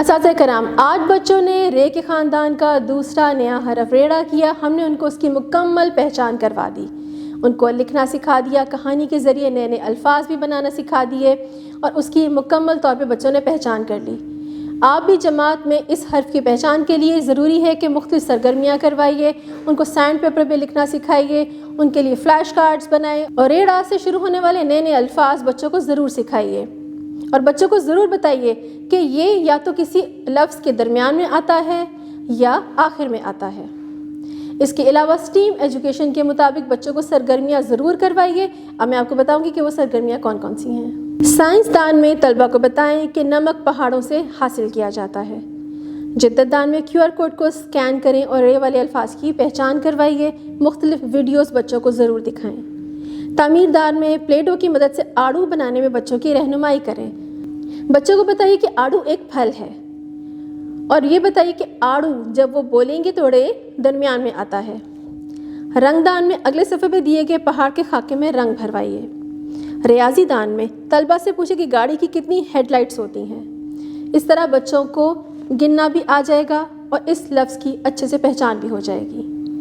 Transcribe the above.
اساتذہ کرام، آج بچوں نے رے کے خاندان کا دوسرا نیا حرف ریڑا کیا۔ ہم نے ان کو اس کی مکمل پہچان کروا دی، ان کو لکھنا سکھا دیا، کہانی کے ذریعے نئے نئے الفاظ بھی بنانا سکھا دیے اور اس کی مکمل طور پہ بچوں نے پہچان کر لی۔ آپ بھی جماعت میں اس حرف کی پہچان کے لیے ضروری ہے کہ مختلف سرگرمیاں کروائیے، ان کو سینڈ پیپر پہ لکھنا سکھائیے، ان کے لیے فلیش کارڈز بنائیں اور ریڑا سے شروع ہونے والے نئے نئے الفاظ بچوں کو ضرور سکھائیے اور بچوں کو ضرور بتائیے کہ یہ یا تو کسی لفظ کے درمیان میں آتا ہے یا آخر میں آتا ہے۔ اس کے علاوہ اسٹیم ایجوکیشن کے مطابق بچوں کو سرگرمیاں ضرور کروائیے۔ اب میں آپ کو بتاؤں گی کہ وہ سرگرمیاں کون کون سی ہیں۔ سائنسدان میں طلبہ کو بتائیں کہ نمک پہاڑوں سے حاصل کیا جاتا ہے۔ جدت دان میں QR کوڈ کو اسکین کریں اور رے والے الفاظ کی پہچان کروائیے۔ مختلف ویڈیوز بچوں کو ضرور دکھائیں۔ تعمیر دان میں پلے ڈو کی مدد سے آڑو بنانے میں بچوں کی رہنمائی کریں۔ بچوں کو بتائیے کہ آڑو ایک پھل ہے اور یہ بتائیے کہ آڑو جب وہ بولیں گے تو رے درمیان میں آتا ہے۔ رنگ دان میں اگلے صفحے پہ دیے گئے پہاڑ کے خاکے میں رنگ بھروائیے۔ ریاضی دان میں طلبہ سے پوچھے کہ گاڑی کی کتنی ہیڈ لائٹس ہوتی ہیں۔ اس طرح بچوں کو گننا بھی آ جائے گا اور اس لفظ کی اچھے سے پہچان بھی ہو جائے گی۔